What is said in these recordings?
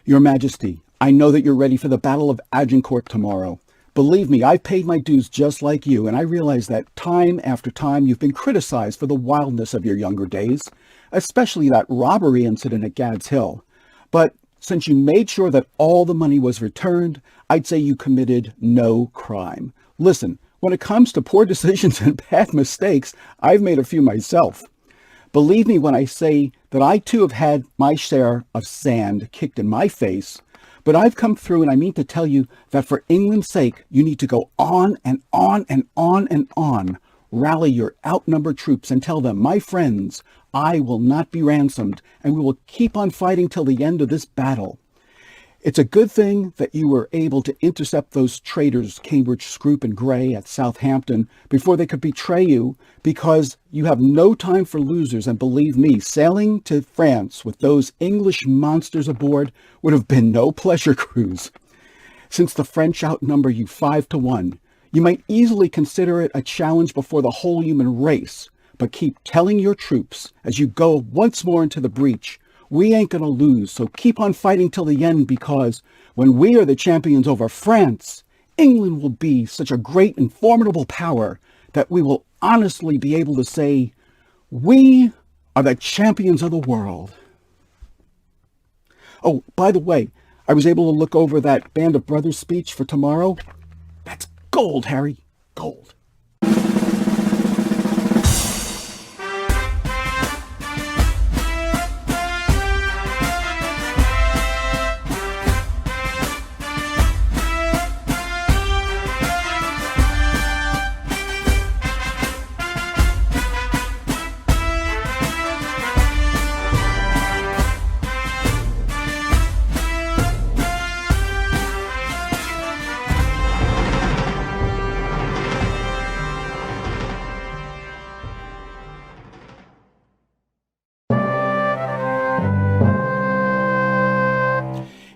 Your Majesty, I know that you're ready for the Battle of Agincourt tomorrow. Believe me, I've paid my dues just like you, and I realize that time after time you've been criticized for the wildness of your younger days, especially that robbery incident at Gad's Hill. But since you made sure that all the money was returned, I'd say you committed no crime. Listen, when it comes to poor decisions and bad mistakes, I've made a few myself. Believe me when I say that I too have had my share of sand kicked in my face, but I've come through, and I mean to tell you that for England's sake, you need to go on and on and on and on. Rally your outnumbered troops and tell them, my friends, I will not be ransomed, and we will keep on fighting till the end of this battle. It's a good thing that you were able to intercept those traitors, Cambridge, Scroop, and Grey at Southampton, before they could betray you, because you have no time for losers, and believe me, sailing to France with those English monsters aboard would have been no pleasure cruise. Since the French outnumber you 5-1, you might easily consider it a challenge before the whole human race, but keep telling your troops as you go once more into the breach, we ain't gonna lose, so keep on fighting till the end, because when we are the champions over France, England will be such a great and formidable power that we will honestly be able to say, we are the champions of the world. Oh, by the way, I was able to look over that Band of Brothers speech for tomorrow. That's gold, Harry, gold.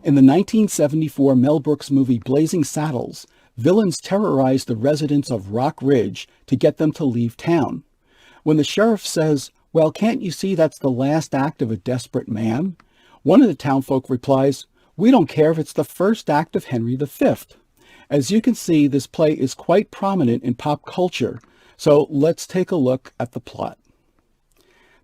In the 1974 Mel Brooks movie Blazing Saddles, villains terrorized the residents of Rock Ridge to get them to leave town. When the sheriff says, well, can't you see that's the last act of a desperate man? One of the townfolk replies, we don't care if it's the first act of Henry V. As you can see, this play is quite prominent in pop culture, so let's take a look at the plot.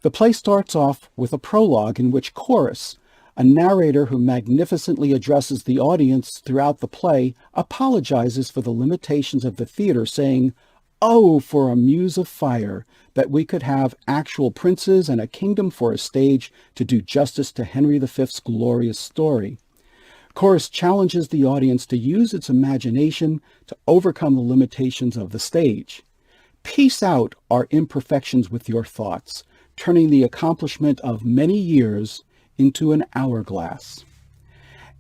The play starts off with a prologue in which Chorus, a narrator who magnificently addresses the audience throughout the play, apologizes for the limitations of the theater, saying, oh, for a muse of fire, that we could have actual princes and a kingdom for a stage to do justice to Henry V's glorious story. Chorus challenges the audience to use its imagination to overcome the limitations of the stage. Piece out our imperfections with your thoughts, turning the accomplishment of many years into an hourglass.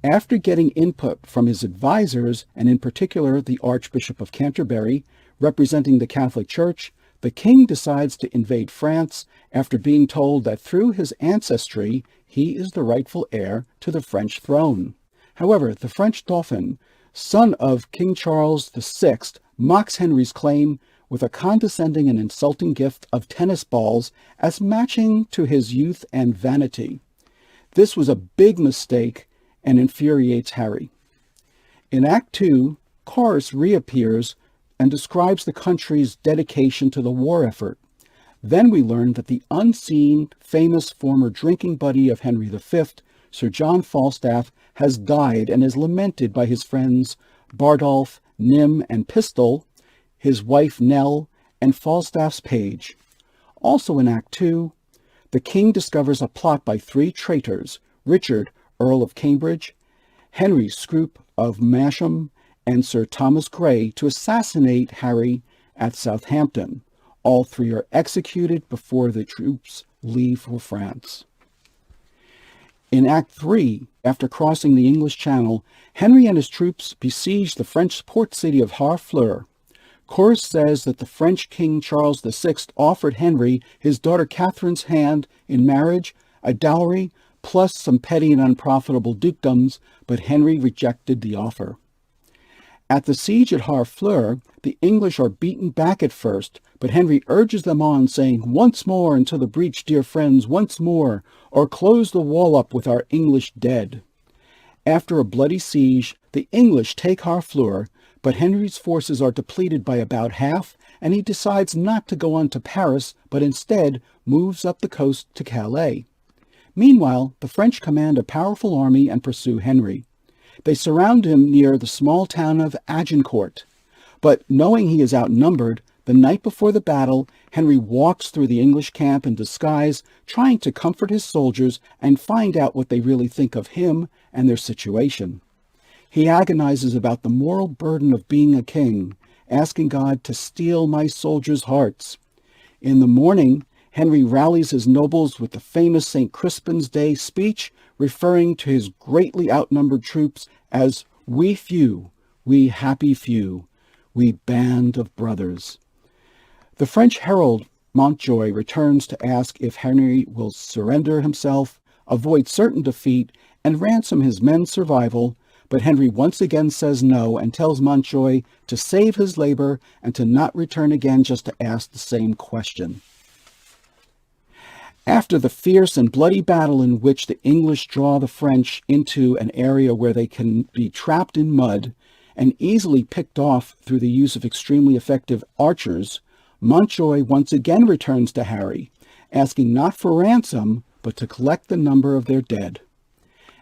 After getting input from his advisors, and in particular the Archbishop of Canterbury, representing the Catholic Church, the king decides to invade France after being told that through his ancestry he is the rightful heir to the French throne. However, the French Dauphin, son of King Charles VI, mocks Henry's claim with a condescending and insulting gift of tennis balls as matching to his youth and vanity. This was a big mistake and infuriates Harry. In Act 2, Chorus reappears and describes the country's dedication to the war effort. Then we learn that the unseen, famous former drinking buddy of Henry V, Sir John Falstaff, has died and is lamented by his friends Bardolph, Nym, and Pistol, his wife Nell, and Falstaff's page. Also in Act 2, the king discovers a plot by three traitors, Richard, Earl of Cambridge, Henry Scroop of Masham, and Sir Thomas Grey, to assassinate Harry at Southampton. All three are executed before the troops leave for France. In Act 3, after crossing the English Channel, Henry and his troops besiege the French port city of Harfleur. Chorus says that the French King Charles VI offered Henry his daughter Catherine's hand in marriage, a dowry, plus some petty and unprofitable dukedoms, but Henry rejected the offer. At the siege at Harfleur, the English are beaten back at first, but Henry urges them on, saying, once more into the breach, dear friends, once more, or close the wall up with our English dead. After a bloody siege, the English take Harfleur, but Henry's forces are depleted by about half, and he decides not to go on to Paris, but instead moves up the coast to Calais. Meanwhile, the French command a powerful army and pursue Henry. They surround him near the small town of Agincourt, but knowing he is outnumbered, the night before the battle, Henry walks through the English camp in disguise, trying to comfort his soldiers and find out what they really think of him and their situation. He agonizes about the moral burden of being a king, asking God to steal my soldiers' hearts. In the morning, Henry rallies his nobles with the famous St. Crispin's Day speech, referring to his greatly outnumbered troops as "we few, we happy few, we band of brothers." The French herald Montjoy returns to ask if Henry will surrender himself, avoid certain defeat, and ransom his men's survival, but Henry once again says no and tells Montjoy to save his labor and to not return again just to ask the same question. After the fierce and bloody battle in which the English draw the French into an area where they can be trapped in mud and easily picked off through the use of extremely effective archers, Montjoy once again returns to Harry, asking not for ransom, but to collect the number of their dead.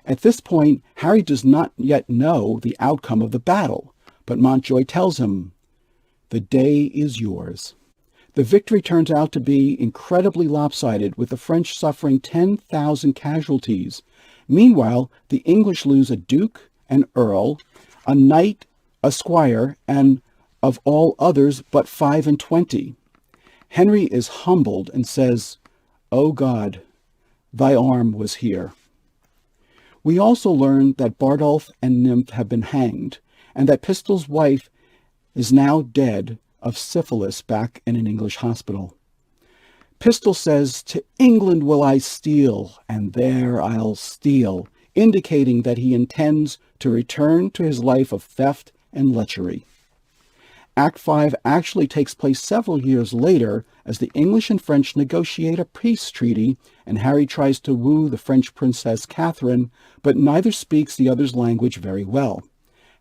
At this point, Harry does not yet know the outcome of the battle, but Montjoy tells him, "The day is yours." The victory turns out to be incredibly lopsided, with the French suffering 10,000 casualties. Meanwhile, the English lose a duke, an earl, a knight, a squire, and of all others but 25. Henry is humbled and says, "O God, thy arm was here." We also learn that Bardolph and Nymph have been hanged, and that Pistol's wife is now dead of syphilis back in an English hospital. Pistol says, "To England will I steal, and there I'll steal," indicating that he intends to return to his life of theft and lechery. Act 5 actually takes place several years later as the English and French negotiate a peace treaty, and Harry tries to woo the French princess Catherine, but neither speaks the other's language very well.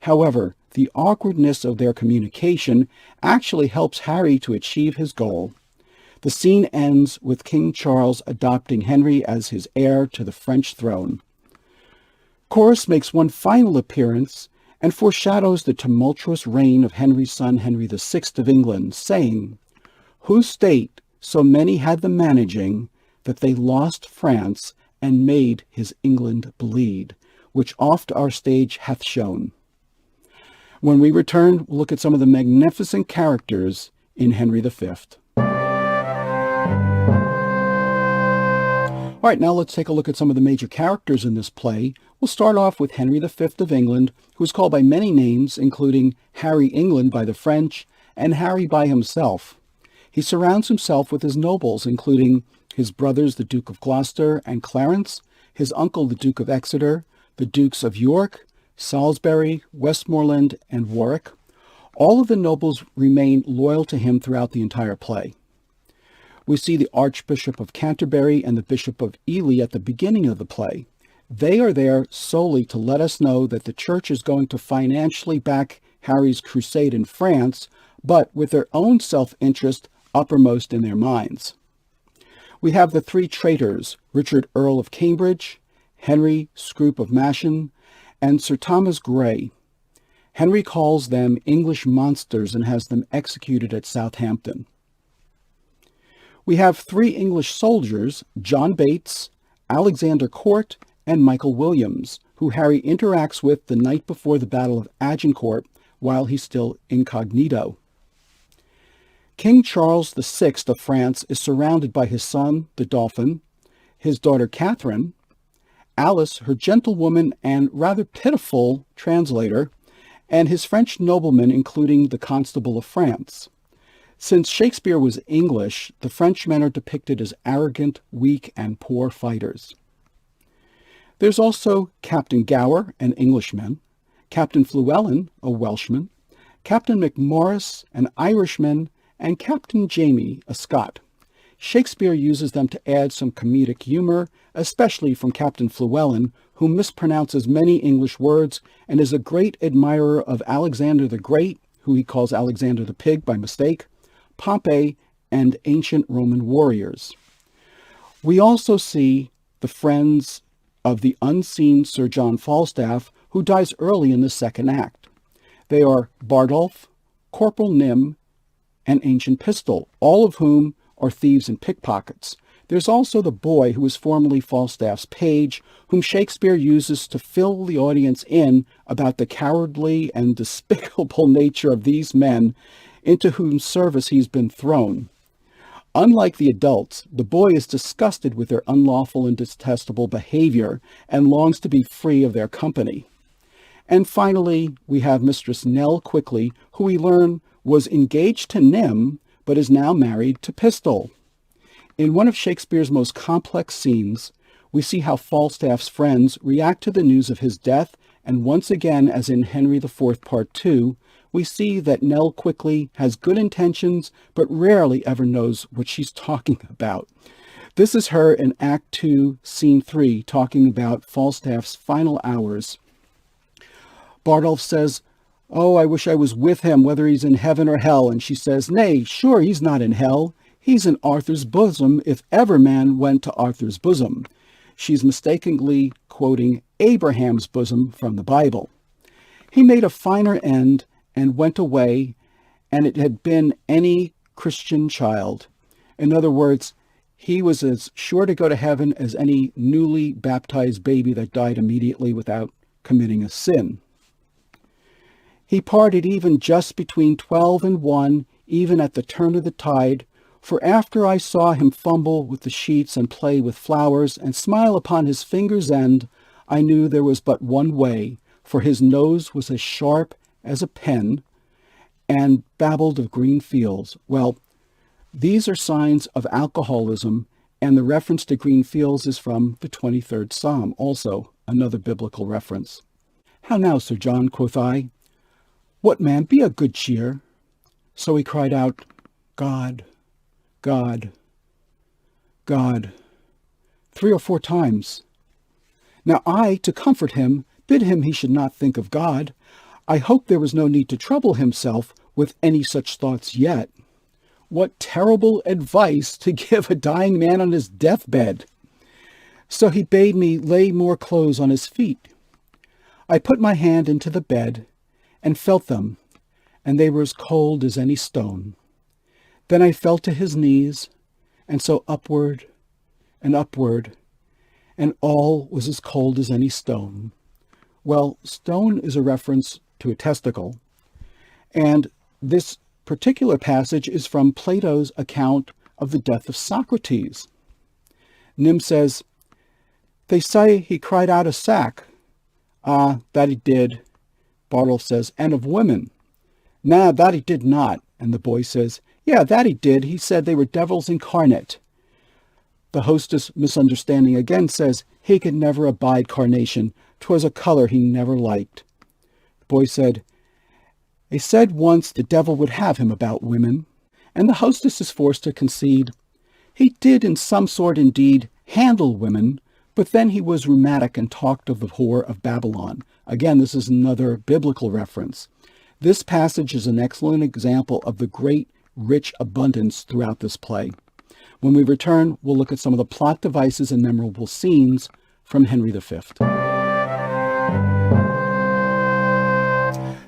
However, the awkwardness of their communication actually helps Harry to achieve his goal. The scene ends with King Charles adopting Henry as his heir to the French throne. Chorus makes one final appearance and foreshadows the tumultuous reign of Henry's son Henry VI of England, saying, "Whose state so many had the managing, that they lost France and made his England bleed, which oft our stage hath shown." When we return, we'll look at some of the magnificent characters in Henry V. All right, now let's take a look at some of the major characters in this play. We'll start off with Henry V of England, who is called by many names, including Harry England by the French and Harry by himself. He surrounds himself with his nobles, including his brothers, the Duke of Gloucester and Clarence, his uncle, the Duke of Exeter, the Dukes of York, Salisbury, Westmoreland, and Warwick. All of the nobles remain loyal to him throughout the entire play. We see the Archbishop of Canterbury and the Bishop of Ely at the beginning of the play. They are there solely to let us know that the church is going to financially back Harry's crusade in France, but with their own self-interest uppermost in their minds. We have the three traitors, Richard Earl of Cambridge, Henry Scrope of Masson, and Sir Thomas Grey. Henry calls them English monsters and has them executed at Southampton. We have three English soldiers, John Bates, Alexander Court, and Michael Williams, who Harry interacts with the night before the Battle of Agincourt while he's still incognito. King Charles VI of France is surrounded by his son, the Dauphin, his daughter Catherine, Alice, her gentlewoman and rather pitiful translator, and his French noblemen, including the Constable of France. Since Shakespeare was English, the Frenchmen are depicted as arrogant, weak, and poor fighters. There's also Captain Gower, an Englishman, Captain Fluellen, a Welshman, Captain McMorris, an Irishman, and Captain Jamie, a Scot. Shakespeare uses them to add some comedic humor, especially from Captain Fluellen, who mispronounces many English words and is a great admirer of Alexander the Great, who he calls Alexander the Pig by mistake, Pompey, and ancient Roman warriors. We also see the friends of the unseen Sir John Falstaff, who dies early in the second act. They are Bardolph, Corporal Nym, and Ancient Pistol, all of whom are thieves and pickpockets. There's also the boy who was formerly Falstaff's page, whom Shakespeare uses to fill the audience in about the cowardly and despicable nature of these men into whose service he's been thrown. Unlike the adults, the boy is disgusted with their unlawful and detestable behavior and longs to be free of their company. And finally, we have Mistress Nell Quickly, who we learn was engaged to Nym, but is now married to Pistol. In one of Shakespeare's most complex scenes, we see how Falstaff's friends react to the news of his death, and once again, as in Henry IV Part 2, we see that Nell Quickly has good intentions, but rarely ever knows what she's talking about. This is her in Act 2, Scene 3, talking about Falstaff's final hours. Bardolph says, "Oh, I wish I was with him, whether he's in heaven or hell." And she says, "Nay, sure, he's not in hell. He's in Arthur's bosom, if ever man went to Arthur's bosom." She's mistakenly quoting Abraham's bosom from the Bible. He made a finer end and went away, and it had been any Christian child. In other words, he was as sure to go to heaven as any newly baptized baby that died immediately without committing a sin. He parted even just between 12 and 1, even at the turn of the tide, for after I saw him fumble with the sheets and play with flowers and smile upon his finger's end, I knew there was but one way, for his nose was as sharp as a pen, and babbled of green fields. Well, these are signs of alcoholism, and the reference to green fields is from the 23rd Psalm, also another biblical reference. "How now, Sir John," quoth I. "What, man, be of good cheer." So he cried out, "God, God, God," 3 or 4 times. Now I, to comfort him, bid him he should not think of God. I hoped there was no need to trouble himself with any such thoughts yet. What terrible advice to give a dying man on his deathbed! So he bade me lay more clothes on his feet. I put my hand into the bed and felt them, and they were as cold as any stone. Then I fell to his knees, and so upward, and all was as cold as any stone. Well, stone is a reference to a testicle, and this particular passage is from Plato's account of the death of Socrates. Nym says, "They say he cried out a sack." "Ah, that he did." Bardolph says, "And of women." "Nah, that he did not." And the boy says, "Yeah, that he did. He said they were devils incarnate." The hostess, misunderstanding again, says, "He could never abide carnation. 'Twas a color he never liked." The boy said, "They said once the devil would have him about women." And the hostess is forced to concede, "He did in some sort indeed handle women, but then he was rheumatic and talked of the whore of Babylon." Again, this is another biblical reference. This passage is an excellent example of the great, rich abundance throughout this play. When we return, we'll look at some of the plot devices and memorable scenes from Henry V.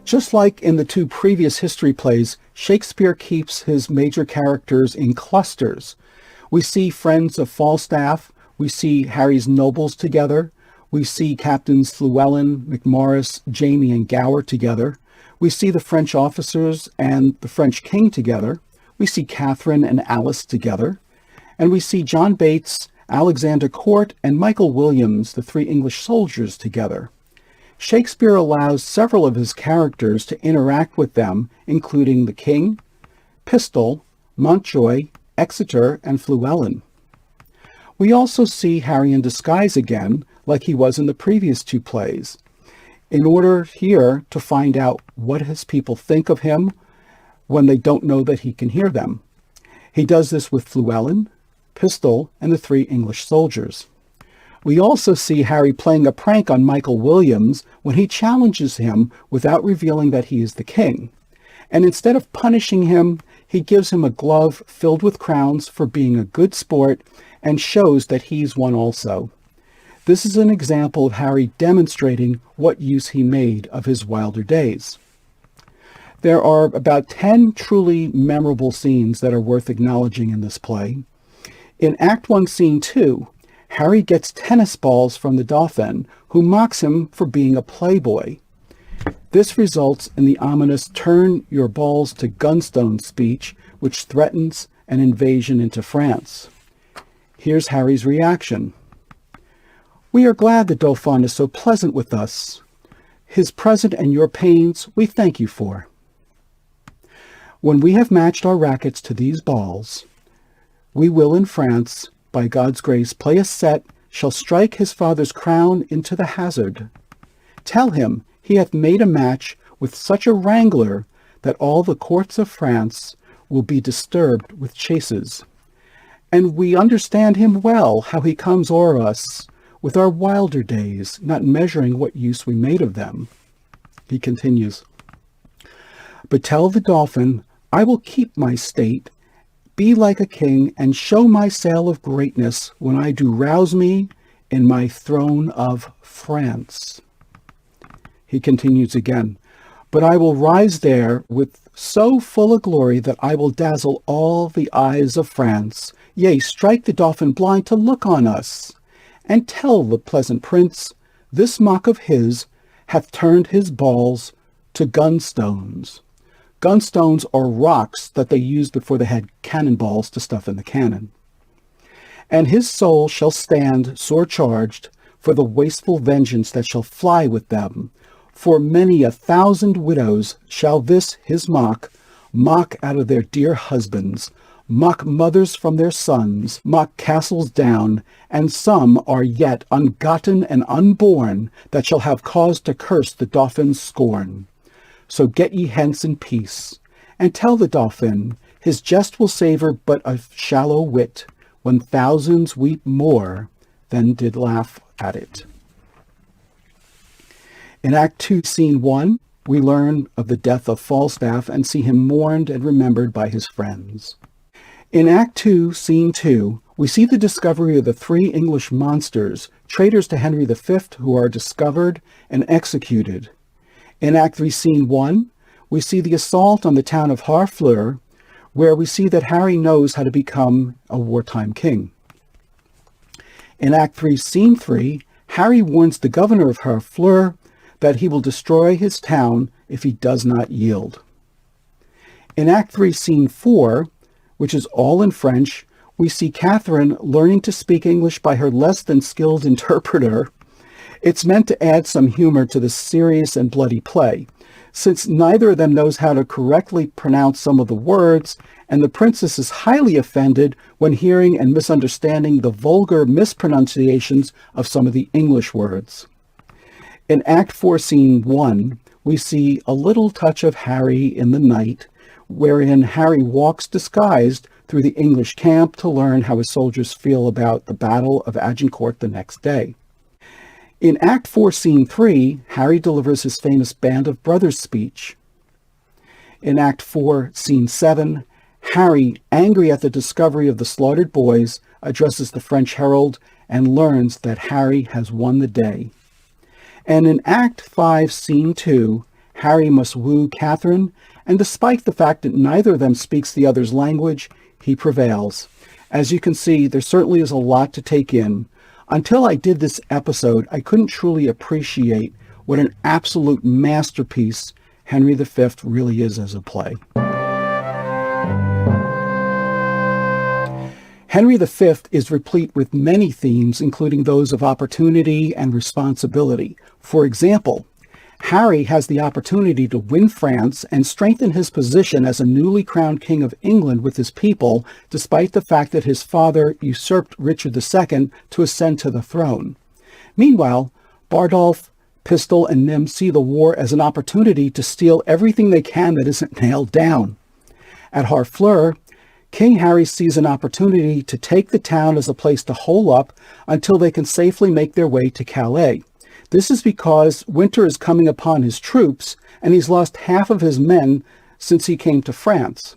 Just like in the 2 previous history plays, Shakespeare keeps his major characters in clusters. We see friends of Falstaff, we see Harry's nobles together, we see Captains Llewellyn, McMorris, Jamie, and Gower together. We see the French officers and the French king together. We see Catherine and Alice together. And we see John Bates, Alexander Court, and Michael Williams, the 3 English soldiers, together. Shakespeare allows several of his characters to interact with them, including the king, Pistol, Montjoy, Exeter, and Llewellyn. We also see Harry in disguise again, like he was in the previous 2 plays, in order here to find out what his people think of him when they don't know that he can hear them. He does this with Llewellyn, Pistol, and the 3 English soldiers. We also see Harry playing a prank on Michael Williams when he challenges him without revealing that he is the king. And instead of punishing him, he gives him a glove filled with crowns for being a good sport and shows that he's one also. This is an example of Harry demonstrating what use he made of his wilder days. There are about 10 truly memorable scenes that are worth acknowledging in this play. In Act 1, Scene 2, Harry gets tennis balls from the Dauphin, who mocks him for being a playboy. This results in the ominous "turn your balls to gunstone" speech, which threatens an invasion into France. Here's Harry's reaction. "We are glad the Dauphin is so pleasant with us. His present and your pains we thank you for. When we have matched our rackets to these balls, we will in France, by God's grace, play a set, shall strike his father's crown into the hazard. Tell him he hath made a match with such a wrangler that all the courts of France will be disturbed with chases. And we understand him well, how he comes o'er us with our wilder days, not measuring what use we made of them." He continues, "But tell the Dauphin, I will keep my state, be like a king, and show my sail of greatness when I do rouse me in my throne of France." He continues again, "But I will rise there with so full a glory that I will dazzle all the eyes of France, yea, strike the Dauphin blind to look on us, and tell the pleasant prince, this mock of his hath turned his balls to gunstones." Gunstones are rocks that they used before they had cannonballs to stuff in the cannon. "And his soul shall stand sore charged for the wasteful vengeance that shall fly with them. For many 1,000 widows shall this his mock out of their dear husbands, mock mothers from their sons, mock castles down, and some are yet ungotten and unborn that shall have cause to curse the Dauphin's scorn. So get ye hence in peace, and tell the Dauphin, his jest will savour but of shallow wit, when thousands weep more than did laugh at it." In Act 2, Scene 1, we learn of the death of Falstaff and see him mourned and remembered by his friends. In Act 2, Scene 2, we see the discovery of the 3 English monsters, traitors to Henry V, who are discovered and executed. In Act 3, Scene 1, we see the assault on the town of Harfleur, where we see that Harry knows how to become a wartime king. In Act 3, Scene 3, Harry warns the governor of Harfleur that he will destroy his town if he does not yield. In Act 3, Scene 4, which is all in French, we see Catherine learning to speak English by her less than skilled interpreter. It's meant to add some humor to the serious and bloody play, since neither of them knows how to correctly pronounce some of the words, and the princess is highly offended when hearing and misunderstanding the vulgar mispronunciations of some of the English words. In Act 4, Scene 1, we see a little touch of Harry in the night, wherein Harry walks disguised through the English camp to learn how his soldiers feel about the Battle of Agincourt the next day. In Act 4, Scene 3, Harry delivers his famous Band of Brothers speech. In Act 4, Scene 7, Harry, angry at the discovery of the slaughtered boys, addresses the French herald and learns that Harry has won the day. And in Act 5, Scene 2, Harry must woo Catherine, and despite the fact that neither of them speaks the other's language, he prevails. As you can see, there certainly is a lot to take in. Until I did this episode, I couldn't truly appreciate what an absolute masterpiece Henry V really is as a play. Henry V is replete with many themes, including those of opportunity and responsibility. For example, Harry has the opportunity to win France and strengthen his position as a newly crowned king of England with his people, despite the fact that his father usurped Richard II to ascend to the throne. Meanwhile, Bardolph, Pistol, and Nym see the war as an opportunity to steal everything they can that isn't nailed down. At Harfleur, King Harry sees an opportunity to take the town as a place to hole up until they can safely make their way to Calais. This is because winter is coming upon his troops, and he's lost half of his men since he came to France.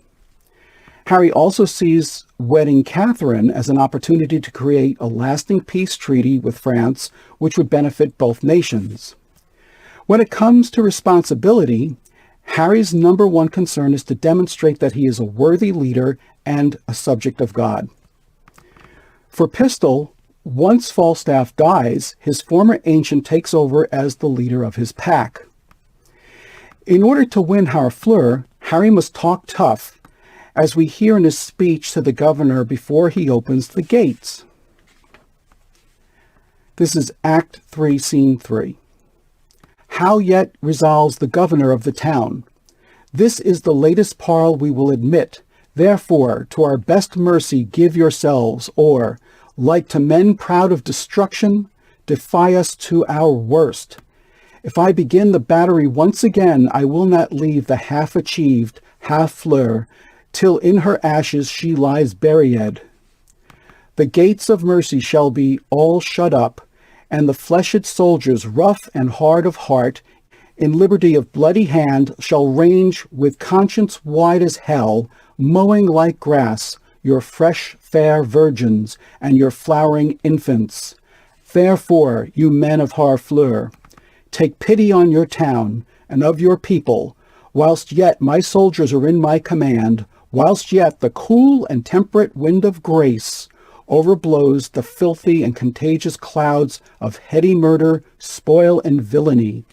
Harry also sees wedding Catherine as an opportunity to create a lasting peace treaty with France, which would benefit both nations. When it comes to responsibility, Harry's number one concern is to demonstrate that he is a worthy leader and a subject of God. For Pistol, once Falstaff dies, his former ancient takes over as the leader of his pack. In order to win Harfleur, Harry must talk tough, as we hear in his speech to the governor before he opens the gates. This is Act 3, Scene 3. How yet resolves the governor of the town? This is the latest parle we will admit. Therefore, to our best mercy give yourselves, or, like to men proud of destruction, defy us to our worst. If I begin the battery once again, I will not leave the half-achieved Harfleur, till in her ashes she lies buried. The gates of mercy shall be all shut up, and the fleshed soldiers, rough and hard of heart, in liberty of bloody hand, shall range with conscience wide as hell, mowing like grass your fresh fair virgins and your flowering infants. Therefore, you men of Harfleur, take pity on your town and of your people, whilst yet my soldiers are in my command, whilst yet the cool and temperate wind of grace overblows the filthy and contagious clouds of heady murder, spoil, and villainy.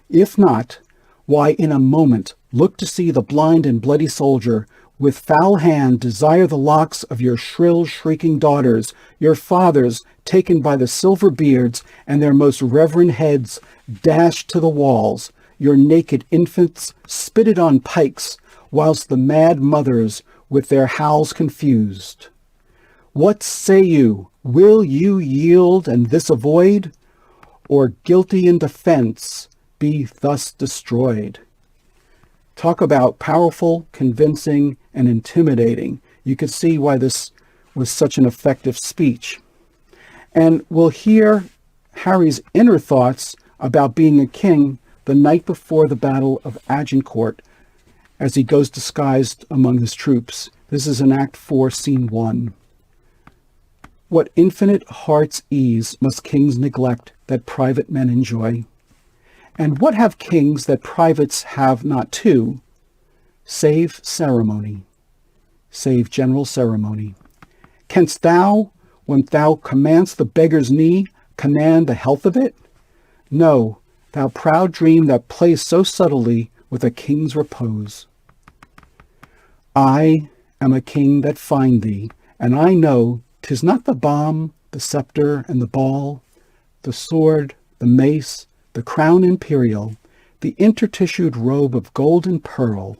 If not, why in a moment look to see the blind and bloody soldier with foul hand desire the locks of your shrill shrieking daughters, your fathers taken by the silver beards and their most reverend heads dashed to the walls, your naked infants spitted on pikes, whilst the mad mothers with their howls confused. What say you? Will you yield and this avoid? Or guilty in defense be thus destroyed? Talk about powerful, convincing, and intimidating. You could see why this was such an effective speech. And we'll hear Harry's inner thoughts about being a king the night before the Battle of Agincourt as he goes disguised among his troops. This is in Act 4, Scene 1. What infinite heart's ease must kings neglect that private men enjoy? And what have kings that privates have not too, save ceremony, save general ceremony? Canst thou, when thou command'st the beggar's knee, command the health of it? No, thou proud dream that plays so subtly with a king's repose. I am a king that find thee, and I know 'tis not the bomb, the scepter, and the ball, the sword, the mace, the crown imperial, the intertissued robe of gold and pearl,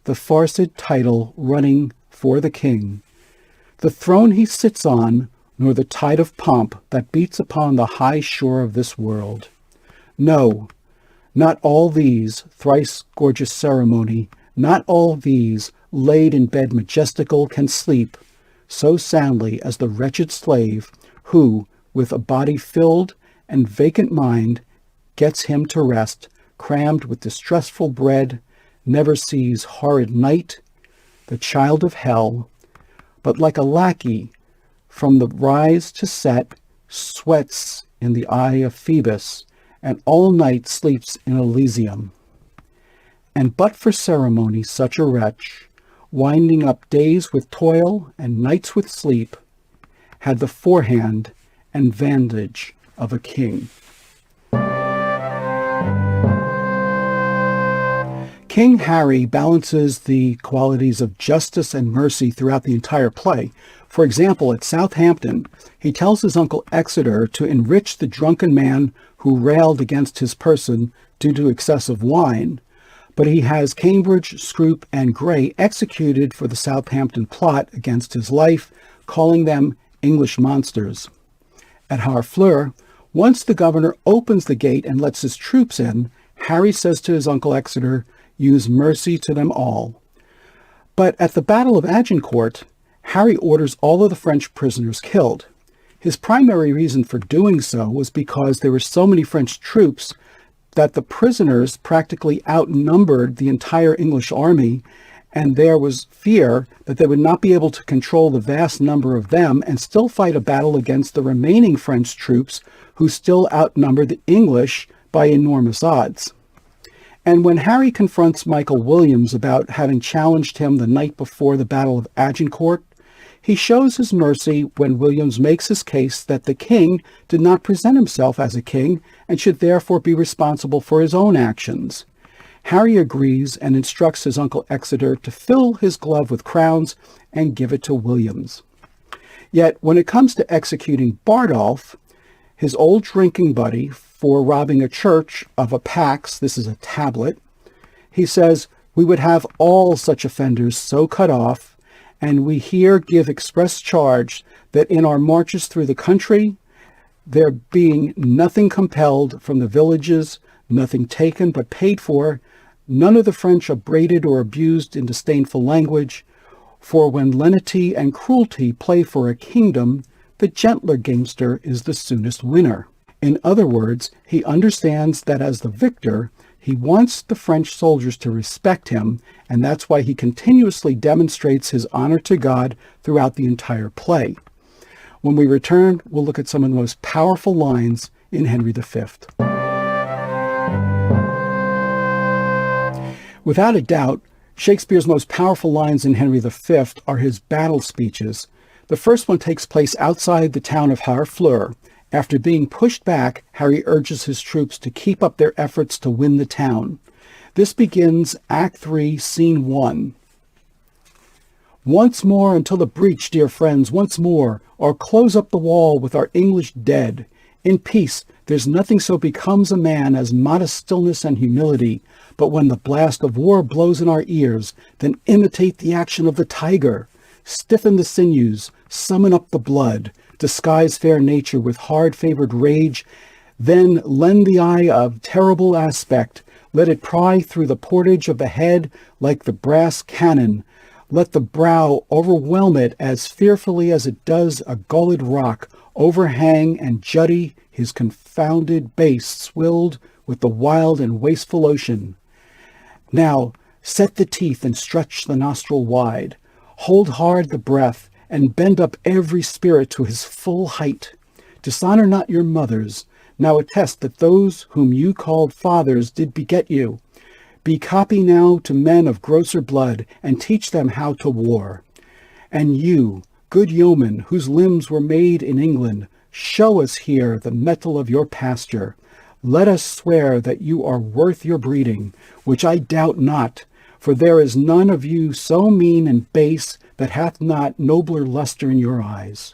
the farced title running for the king, the throne he sits on, nor the tide of pomp that beats upon the high shore of this world. No, not all these thrice gorgeous ceremony, not all these laid in bed majestical can sleep so soundly as the wretched slave who, with a body filled and vacant mind, gets him to rest, crammed with distressful bread, never sees horrid night, the child of hell, but like a lackey from the rise to set, sweats in the eye of Phoebus, and all night sleeps in Elysium. And but for ceremony, such a wretch, winding up days with toil and nights with sleep, had the forehand and vantage of a king. King Harry balances the qualities of justice and mercy throughout the entire play. For example, at Southampton, he tells his uncle Exeter to enrich the drunken man who railed against his person due to excessive wine, but he has Cambridge, Scrope, and Grey executed for the Southampton plot against his life, calling them English monsters. At Harfleur, once the governor opens the gate and lets his troops in, Harry says to his uncle Exeter, "Use mercy to them all." But at the Battle of Agincourt, Harry orders all of the French prisoners killed. His primary reason for doing so was because there were so many French troops that the prisoners practically outnumbered the entire English army, and there was fear that they would not be able to control the vast number of them and still fight a battle against the remaining French troops who still outnumbered the English by enormous odds. And when Harry confronts Michael Williams about having challenged him the night before the Battle of Agincourt, he shows his mercy when Williams makes his case that the king did not present himself as a king and should therefore be responsible for his own actions. Harry agrees and instructs his uncle Exeter to fill his glove with crowns and give it to Williams. Yet when it comes to executing Bardolph, his old drinking buddy, for robbing a church of a pax, this is a tablet, he says, "We would have all such offenders so cut off, and we here give express charge that in our marches through the country, there being nothing compelled from the villages, nothing taken but paid for, none of the French upbraided or abused in disdainful language, for when lenity and cruelty play for a kingdom, the gentler gamester is the soonest winner." In other words, he understands that as the victor, he wants the French soldiers to respect him, and that's why he continuously demonstrates his honor to God throughout the entire play. When we return, we'll look at some of the most powerful lines in Henry V. Without a doubt, Shakespeare's most powerful lines in Henry V are his battle speeches. The first one takes place outside the town of Harfleur. After being pushed back, Harry urges his troops to keep up their efforts to win the town. This begins Act 3, Scene 1. "Once more until the breach, dear friends, once more, or close up the wall with our English dead. In peace, there's nothing so becomes a man as modest stillness and humility, but when the blast of war blows in our ears, then imitate the action of the tiger. Stiffen the sinews, summon up the blood, disguise fair nature with hard-favored rage, then lend the eye of terrible aspect, let it pry through the portage of the head like the brass cannon, let the brow overwhelm it as fearfully as it does a gulled rock, overhang and jutty his confounded base swilled with the wild and wasteful ocean. Now set the teeth and stretch the nostril wide, hold hard the breath, and bend up every spirit to his full height. Dishonor not your mothers. Now attest that those whom you called fathers did beget you. Be copy now to men of grosser blood, and teach them how to war. And you, good yeomen, whose limbs were made in England, show us here the mettle of your pasture. Let us swear that you are worth your breeding, which I doubt not, for there is none of you so mean and base that hath not nobler lustre in your eyes.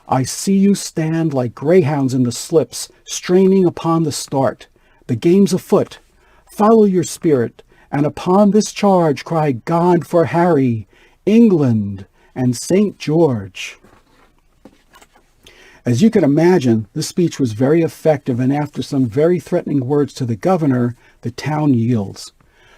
I see you stand like greyhounds in the slips, straining upon the start. The game's afoot. Follow your spirit, and upon this charge cry God for Harry, England, and St. George. As you can imagine, this speech was very effective, and after some very threatening words to the governor, the town yields.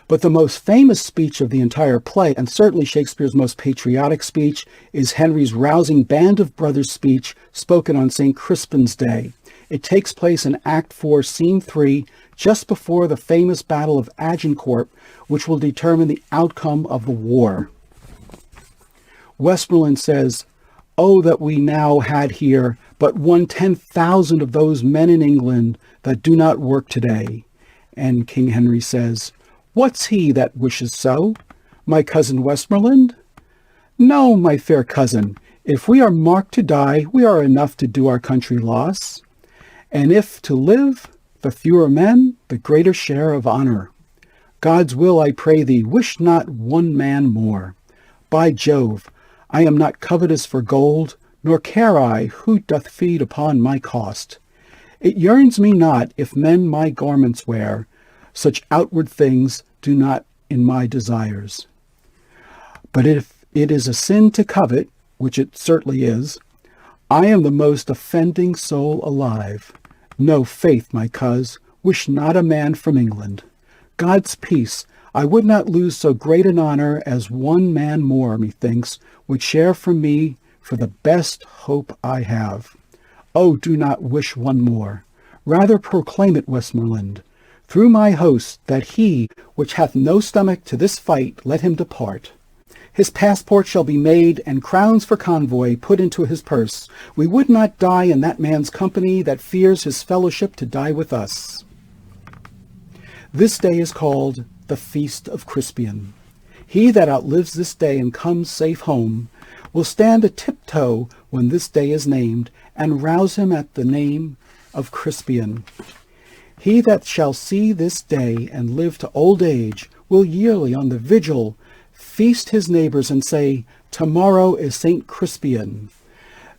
But the most famous speech of the entire play, and certainly Shakespeare's most patriotic speech, is Henry's rousing Band of Brothers speech spoken on St. Crispin's Day. It takes place in Act 4, Scene 3, just before the famous Battle of Agincourt, which will determine the outcome of the war. Westmoreland says, "Oh, that we now had here but 1/10,000 of those men in England that do not work today." And King Henry says, "What's he that wishes so? My cousin Westmoreland? No, my fair cousin, if we are marked to die, we are enough to do our country loss. And if to live, the fewer men, the greater share of honor. God's will, I pray thee, wish not one man more. By Jove, I am not covetous for gold, nor care I who doth feed upon my cost. It yearns me not if men my garments wear, such outward things do not in my desires. But if it is a sin to covet, which it certainly is, I am the most offending soul alive. No, faith, my coz, wish not a man from England. God's peace, I would not lose so great an honour as one man more, methinks, would share from me for the best hope I have. Oh, do not wish one more. Rather proclaim it, Westmoreland, through my host, that he which hath no stomach to this fight, let him depart. His passport shall be made, and crowns for convoy put into his purse. We would not die in that man's company that fears his fellowship to die with us. This day is called the Feast of Crispian. He that outlives this day and comes safe home will stand a tiptoe when this day is named, and rouse him at the name of Crispian. He that shall see this day and live to old age will yearly on the vigil feast his neighbors and say, "Tomorrow is St. Crispian."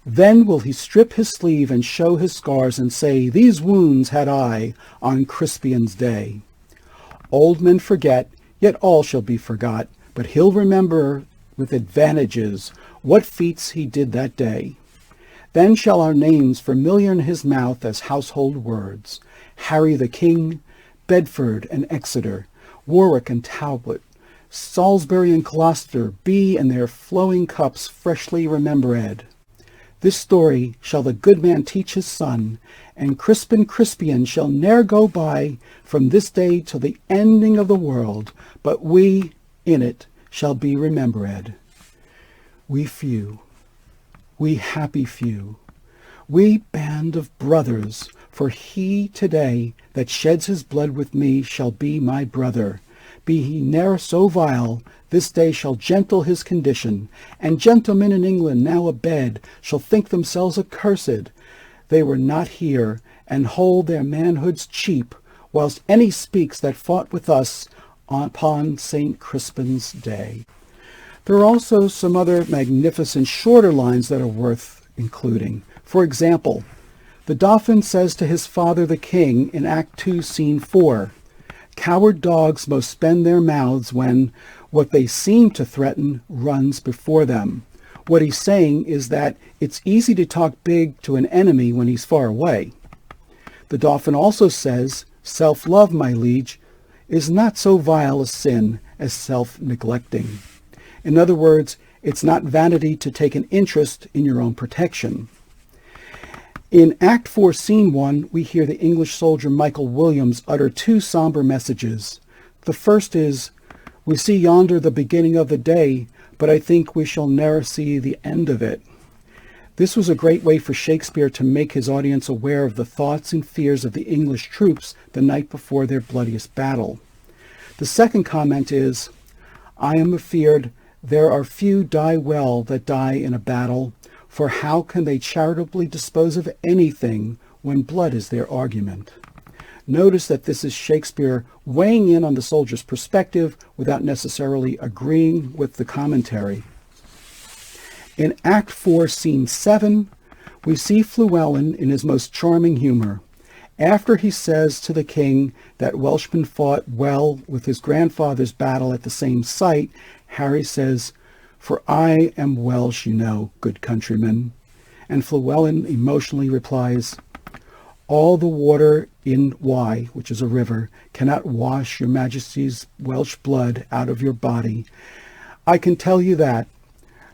Then will he strip his sleeve and show his scars and say, "These wounds had I on Crispian's day." Old men forget, yet all shall be forgot, but he'll remember with advantages what feats he did that day. Then shall our names familiar in his mouth as household words, Harry the King, Bedford and Exeter, Warwick and Talbot, Salisbury and Gloucester be in their flowing cups freshly remembered. This story shall the good man teach his son, and Crispin Crispian shall ne'er go by from this day till the ending of the world, but we in it shall be remembered. We few, we happy few, we band of brothers, for he today that sheds his blood with me shall be my brother. Be he ne'er so vile, this day shall gentle his condition, and gentlemen in England now abed shall think themselves accursed. They were not here, and hold their manhoods cheap, whilst any speaks that fought with us upon St. Crispin's day. There are also some other magnificent shorter lines that are worth including. For example, the Dauphin says to his father the king in Act 2, Scene 4, "Coward dogs most spend their mouths when what they seem to threaten runs before them." What he's saying is that it's easy to talk big to an enemy when he's far away. The Dauphin also says, "Self-love, my liege, is not so vile a sin as self-neglecting." In other words, it's not vanity to take an interest in your own protection. In Act 4, Scene 1, we hear the English soldier Michael Williams utter two somber messages. The first is, "We see yonder the beginning of the day, but I think we shall ne'er see the end of it." This was a great way for Shakespeare to make his audience aware of the thoughts and fears of the English troops the night before their bloodiest battle. The second comment is, "I am afeard there are few die well that die in a battle, for how can they charitably dispose of anything when blood is their argument?" Notice that this is Shakespeare weighing in on the soldier's perspective without necessarily agreeing with the commentary. In Act 4, Scene 7, we see Llewellyn in his most charming humor. After he says to the king that Welshman fought well with his grandfather's battle at the same site, Harry says, "For I am Welsh, you know, good countryman." And Llewellyn emotionally replies, "All the water in Wye, which is a river, cannot wash your majesty's Welsh blood out of your body. I can tell you that.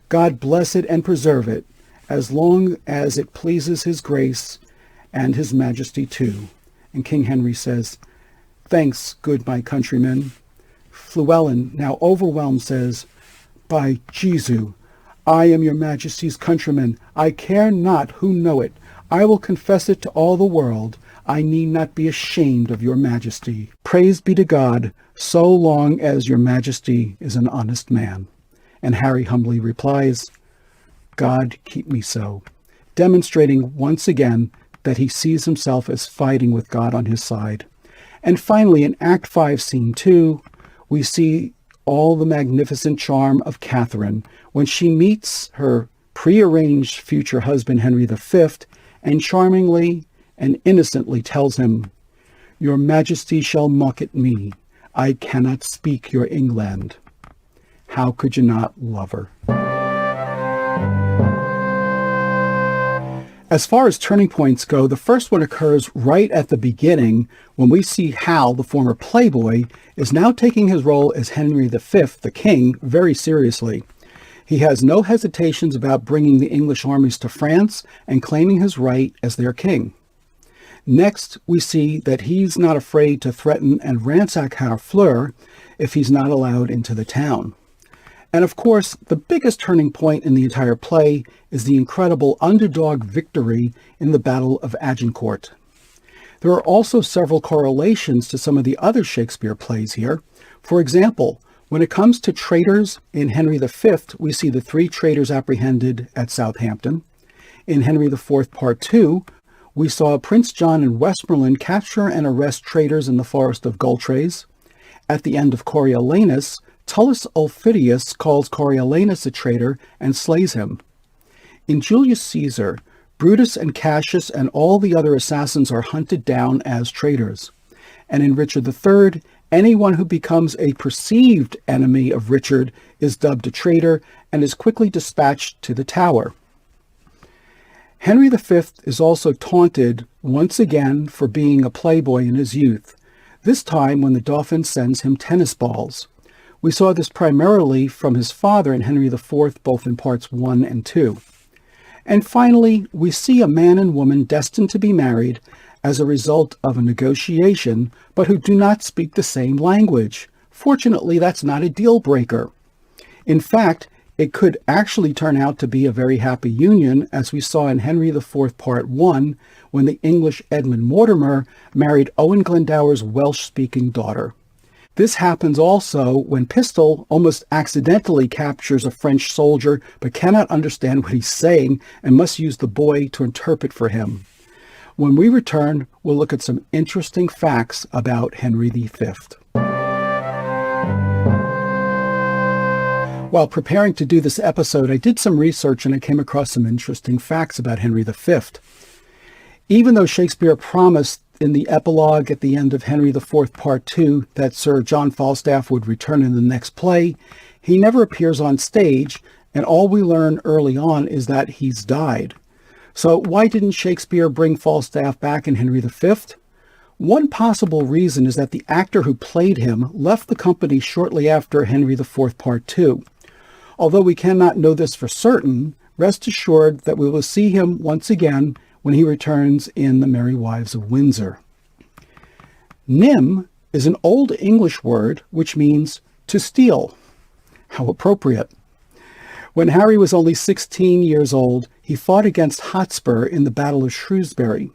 God bless it and preserve it, as long as it pleases his grace and his majesty too." And King Henry says, "Thanks, good my countrymen." Llewellyn, now overwhelmed, says, "By Jesu, I am your majesty's countryman. I care not who know it. I will confess it to all the world. I need not be ashamed of your majesty. Praise be to God, so long as your majesty is an honest man." And Harry humbly replies, "God keep me so," demonstrating once again that he sees himself as fighting with God on his side. And finally, in Act 5, Scene 2, we see all the magnificent charm of Catherine when she meets her prearranged future husband, Henry V, and charmingly and innocently tells him, "Your majesty shall mock at me. I cannot speak your England." How could you not love her? As far as turning points go, the first one occurs right at the beginning when we see Hal, the former playboy, is now taking his role as Henry V, the king, very seriously. He has no hesitations about bringing the English armies to France and claiming his right as their king. Next, we see that he's not afraid to threaten and ransack Harfleur if he's not allowed into the town. And of course, the biggest turning point in the entire play is the incredible underdog victory in the Battle of Agincourt. There are also several correlations to some of the other Shakespeare plays here. For example, when it comes to traitors in Henry V, we see the 3 traitors apprehended at Southampton. In Henry IV, Part 2, we saw Prince John and Westmoreland capture and arrest traitors in the forest of Gultrays. At the end of Coriolanus, Tullus Aufidius calls Coriolanus a traitor and slays him. In Julius Caesar, Brutus and Cassius and all the other assassins are hunted down as traitors. And in Richard III, anyone who becomes a perceived enemy of Richard is dubbed a traitor and is quickly dispatched to the Tower. Henry V is also taunted once again for being a playboy in his youth, this time when the Dauphin sends him tennis balls. We saw this primarily from his father in Henry IV, both in parts 1 and 2. And finally, we see a man and woman destined to be married as a result of a negotiation, but who do not speak the same language. Fortunately, that's not a deal breaker. In fact, it could actually turn out to be a very happy union, as we saw in Henry IV, Part 1, when the English Edmund Mortimer married Owen Glendower's Welsh-speaking daughter. This happens also when Pistol almost accidentally captures a French soldier but cannot understand what he's saying and must use the boy to interpret for him. When we return, we'll look at some interesting facts about Henry V. While preparing to do this episode, I did some research and I came across some interesting facts about Henry V. Even though Shakespeare promised in the epilogue at the end of Henry IV, Part 2, that Sir John Falstaff would return in the next play, he never appears on stage, and all we learn early on is that he's died. So why didn't Shakespeare bring Falstaff back in Henry V? One possible reason is that the actor who played him left the company shortly after Henry IV, Part 2. Although we cannot know this for certain, rest assured that we will see him once again when he returns in The Merry Wives of Windsor. Nym is an Old English word which means to steal. How appropriate. When Harry was only 16 years old, he fought against Hotspur in the Battle of Shrewsbury.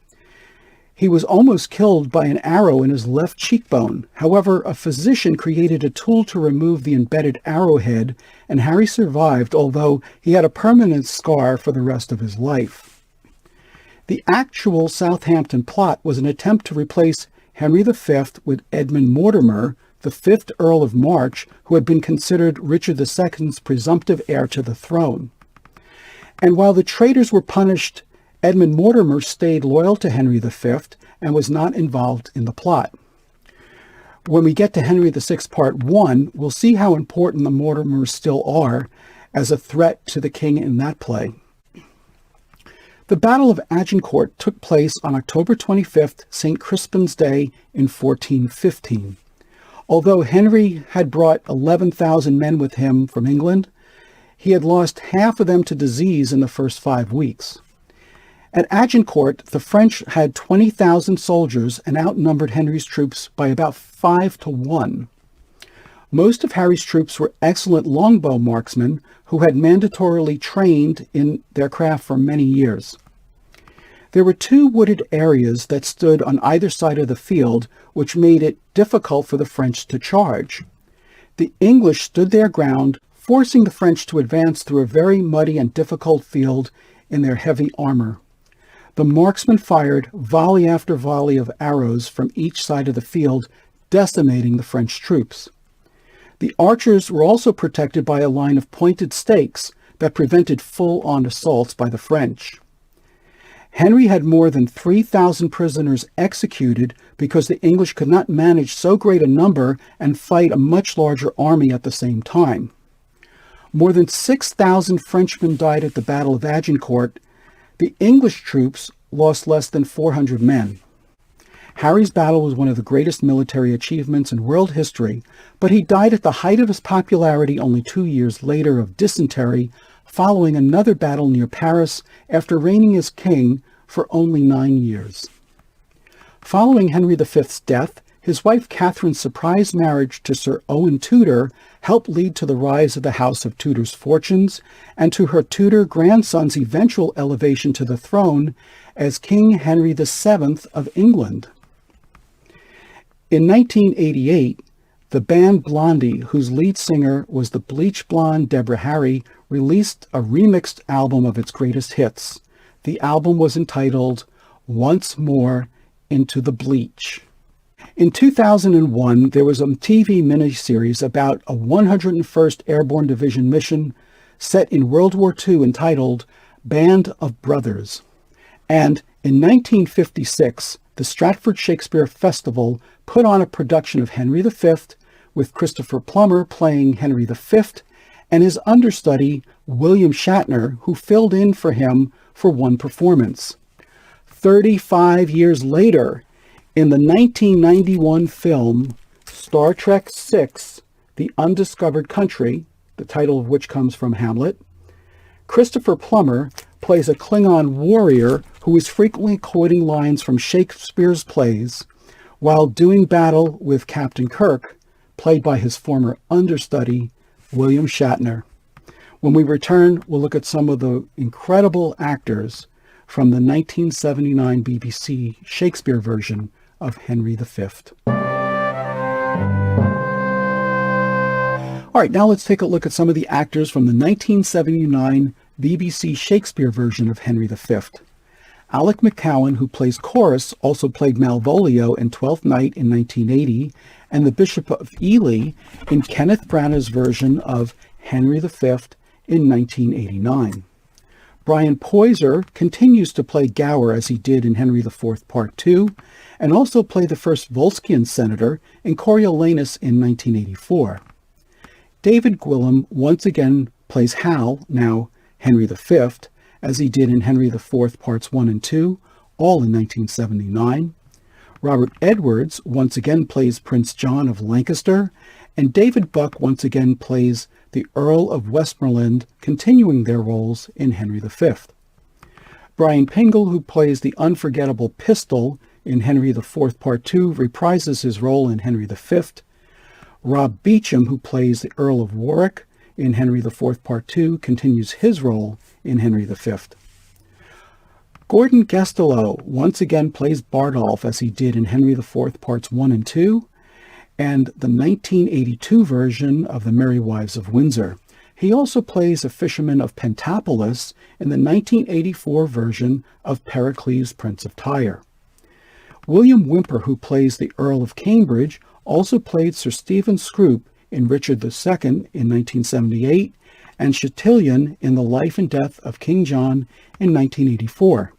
He was almost killed by an arrow in his left cheekbone. However, a physician created a tool to remove the embedded arrowhead, and Harry survived, although he had a permanent scar for the rest of his life. The actual Southampton plot was an attempt to replace Henry V with Edmund Mortimer, the 5th Earl of March, who had been considered Richard II's presumptive heir to the throne. And while the traitors were punished, Edmund Mortimer stayed loyal to Henry V and was not involved in the plot. When we get to Henry VI, Part 1, we'll see how important the Mortimers still are as a threat to the king in that play. The Battle of Agincourt took place on October 25th, St. Crispin's Day in 1415. Although Henry had brought 11,000 men with him from England, he had lost half of them to disease in the first 5 weeks. At Agincourt, the French had 20,000 soldiers and outnumbered Henry's troops by about 5 to 1. Most of Harry's troops were excellent longbow marksmen who had mandatorily trained in their craft for many years. There were 2 wooded areas that stood on either side of the field, which made it difficult for the French to charge. The English stood their ground, forcing the French to advance through a very muddy and difficult field in their heavy armor. The marksmen fired volley after volley of arrows from each side of the field, decimating the French troops. The archers were also protected by a line of pointed stakes that prevented full-on assaults by the French. Henry had more than 3,000 prisoners executed because the English could not manage so great a number and fight a much larger army at the same time. More than 6,000 Frenchmen died at the Battle of Agincourt. The English troops lost less than 400 men. Harry's battle was one of the greatest military achievements in world history, but he died at the height of his popularity only 2 years later of dysentery, following another battle near Paris after reigning as king for only 9 years. Following Henry V's death, his wife Catherine's surprise marriage to Sir Owen Tudor helped lead to the rise of the House of Tudor's fortunes and to her Tudor grandson's eventual elevation to the throne as King Henry VII of England. In 1988, the band Blondie, whose lead singer was the bleach blonde Deborah Harry, released a remixed album of its greatest hits. The album was entitled Once More Into the Bleach. In 2001, there was a TV miniseries about a 101st Airborne Division mission set in World War II entitled Band of Brothers. And in 1956, the Stratford Shakespeare Festival put on a production of Henry V with Christopher Plummer playing Henry V and his understudy, William Shatner, who filled in for him for one performance. 35 years later, in the 1991 film Star Trek VI, The Undiscovered Country, the title of which comes from Hamlet, Christopher Plummer plays a Klingon warrior who is frequently quoting lines from Shakespeare's plays while doing battle with Captain Kirk, played by his former understudy, William Shatner. When we return, we'll look at some of the incredible actors from the 1979 BBC Shakespeare version of Henry V. All right, now let's take a look at some of the actors from the 1979 BBC Shakespeare version of Henry V. Alec McCowan, who plays Chorus, also played Malvolio in Twelfth Night in 1980, and the Bishop of Ely in Kenneth Branagh's version of Henry V in 1989. Brian Poiser continues to play Gower as he did in Henry IV Part 2, and also played the first Volscian senator in Coriolanus in 1984. David Gwilym once again plays Hal, now Henry V, as he did in Henry IV Parts 1 and 2, all in 1979. Robert Edwards once again plays Prince John of Lancaster, and David Buck once again plays the Earl of Westmoreland, continuing their roles in Henry V. Brian Pingle, who plays the unforgettable Pistol in Henry IV Part 2, reprises his role in Henry V. Rob Beecham, who plays the Earl of Warwick in Henry IV Part 2, continues his role in Henry V. Gordon Gestello once again plays Bardolph as he did in Henry IV Parts 1 and 2, and the 1982 version of The Merry Wives of Windsor. He also plays a fisherman of Pentapolis in the 1984 version of Pericles, Prince of Tyre. William Whymper, who plays the Earl of Cambridge, also played Sir Stephen Scrope in Richard II in 1978, and Chatillon in The Life and Death of King John in 1984.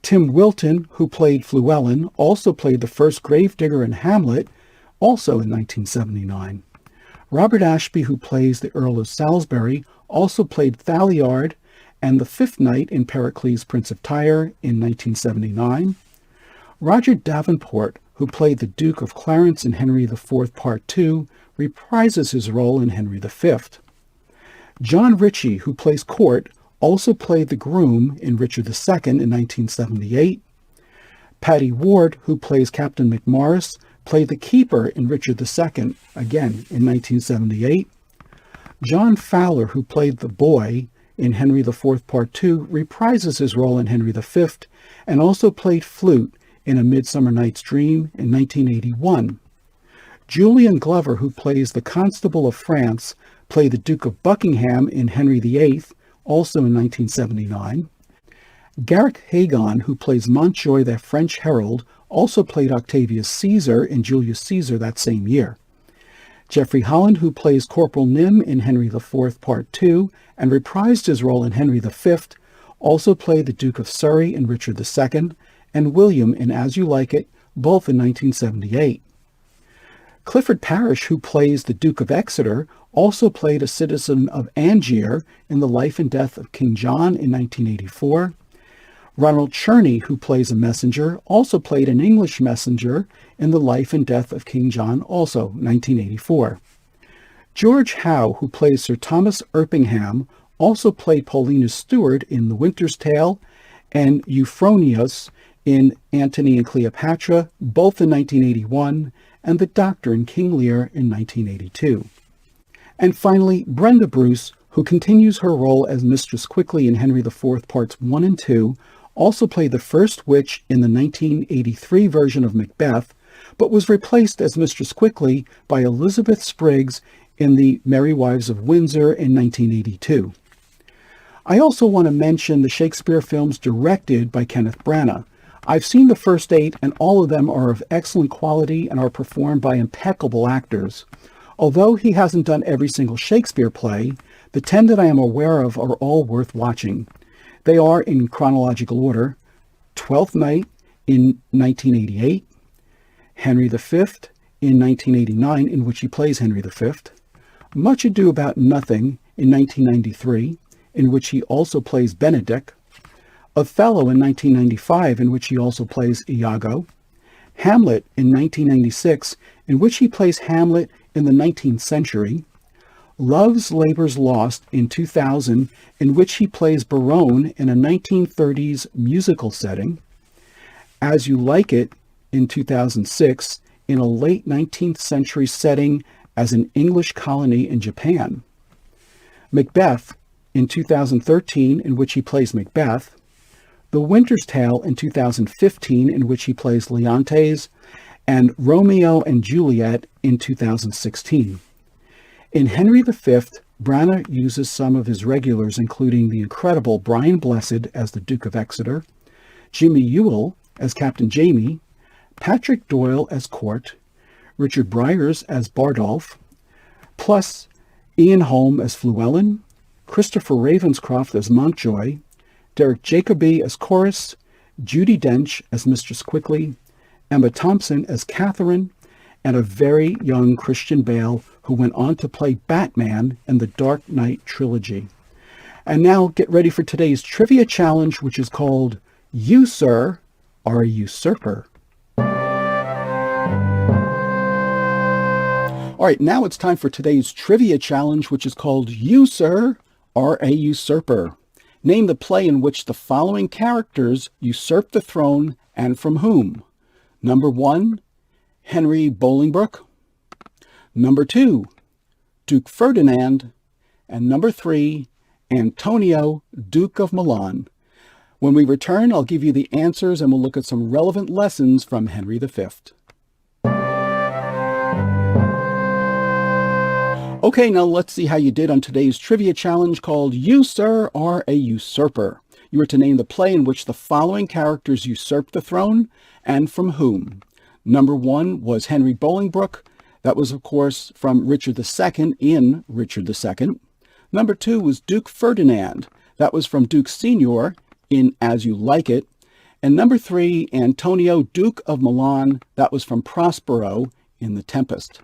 Tim Wilton, who played Fluellen, also played the first gravedigger in Hamlet, also in 1979. Robert Ashby, who plays the Earl of Salisbury, also played Thaliard and the Fifth Knight in Pericles, Prince of Tyre in 1979. Roger Davenport, who played the Duke of Clarence in Henry IV Part 2, reprises his role in Henry V. John Ritchie, who plays Court, also played the groom in Richard II in 1978. Paddy Ward, who plays Captain McMorris, played the keeper in Richard II, again in 1978. John Fowler, who played the boy in Henry IV Part 2, reprises his role in Henry V, and also played flute in A Midsummer Night's Dream in 1981. Julian Glover, who plays the Constable of France, played the Duke of Buckingham in Henry VIII, also in 1979. Garrick Hagon, who plays Montjoy the French Herald, also played Octavius Caesar in Julius Caesar that same year. Jeffrey Holland, who plays Corporal Nym in Henry IV Part 2 and reprised his role in Henry V, also played the Duke of Surrey in Richard II, and William in As You Like It, both in 1978. Clifford Parrish, who plays the Duke of Exeter, also played a citizen of Angier in The Life and Death of King John in 1984. Ronald Cherney, who plays a messenger, also played an English messenger in The Life and Death of King John, also 1984. George Howe, who plays Sir Thomas Erpingham, also played Paulina's steward in The Winter's Tale and Euphronios in Antony and Cleopatra, both in 1981, and the Doctor in King Lear in 1982. And finally, Brenda Bruce, who continues her role as Mistress Quickly in Henry IV Parts 1 and 2, also played the first witch in the 1983 version of Macbeth, but was replaced as Mistress Quickly by Elizabeth Spriggs in The Merry Wives of Windsor in 1982. I also want to mention the Shakespeare films directed by Kenneth Branagh. I've seen the first 8, and all of them are of excellent quality and are performed by impeccable actors. Although he hasn't done every single Shakespeare play, the 10 that I am aware of are all worth watching. They are, in chronological order, Twelfth Night in 1988, Henry V in 1989, in which he plays Henry V, Much Ado About Nothing in 1993, in which he also plays Benedick, Othello in 1995, in which he also plays Iago, Hamlet in 1996, in which he plays Hamlet in the 19th century, Love's Labour's Lost in 2000, in which he plays Barone in a 1930s musical setting, As You Like It in 2006, in a late 19th century setting as an English colony in Japan, Macbeth in 2013, in which he plays Macbeth, The Winter's Tale in 2015, in which he plays Leontes, and Romeo and Juliet in 2016. In Henry V, Branagh uses some of his regulars, including the incredible Brian Blessed as the Duke of Exeter, Jimmy Ewell as Captain Jamie, Patrick Doyle as Court, Richard Briers as Bardolph, plus Ian Holm as Fluellen, Christopher Ravenscroft as Montjoy, Derek Jacobi as Chorus, Judi Dench as Mistress Quickly, Emma Thompson as Catherine, and a very young Christian Bale who went on to play Batman in the Dark Knight trilogy. And now get ready for today's trivia challenge, which is called You, Sir, Are a Usurper. All right, now it's time for today's trivia challenge, which is called You, Sir, Are a Usurper. Name the play in which the following characters usurp the throne and from whom? Number 1, Henry Bolingbroke. Number 2, Duke Ferdinand. And number 3, Antonio, Duke of Milan. When we return, I'll give you the answers and we'll look at some relevant lessons from Henry V. Okay, now let's see how you did on today's trivia challenge called You, Sir, Are a Usurper. You were to name the play in which the following characters usurped the throne and from whom. Number 1 was Henry Bolingbroke. That was, of course, from Richard II in Richard II. Number 2 was Duke Ferdinand. That was from Duke Senior in As You Like It. And number 3, Antonio, Duke of Milan. That was from Prospero in The Tempest.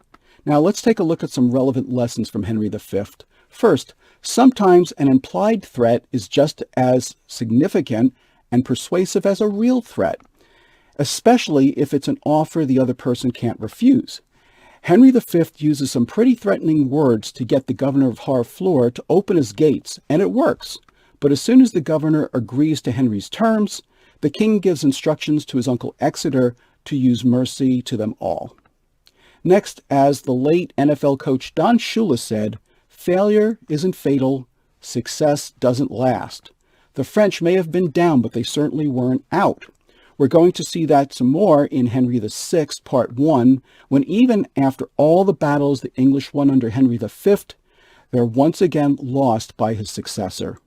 Now let's take a look at some relevant lessons from Henry V. First, sometimes an implied threat is just as significant and persuasive as a real threat, especially if it's an offer the other person can't refuse. Henry V uses some pretty threatening words to get the governor of Harfleur to open his gates, and it works. But as soon as the governor agrees to Henry's terms, the king gives instructions to his uncle Exeter to use mercy to them all. Next, as the late NFL coach Don Shula said, failure isn't fatal, success doesn't last. The French may have been down, but they certainly weren't out. We're going to see that some more in Henry VI, Part 1, when even after all the battles the English won under Henry V, they're once again lost by his successor.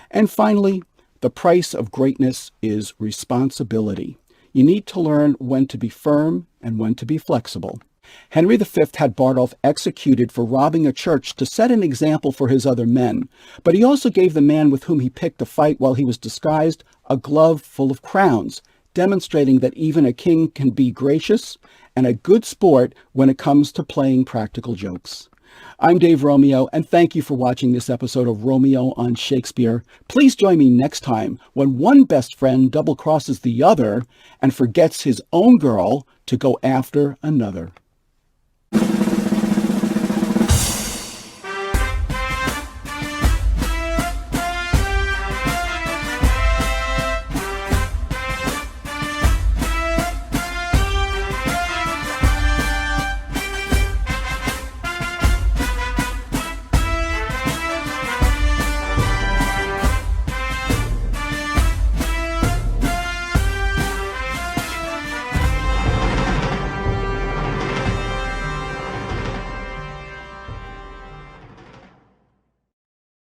And finally, the price of greatness is responsibility. You need to learn when to be firm and when to be flexible. Henry V had Bardolph executed for robbing a church to set an example for his other men, but he also gave the man with whom he picked to fight while he was disguised a glove full of crowns, demonstrating that even a king can be gracious and a good sport when it comes to playing practical jokes. I'm Dave Romeo, and thank you for watching this episode of Romeo on Shakespeare. Please join me next time when one best friend double-crosses the other and forgets his own girl to go after another.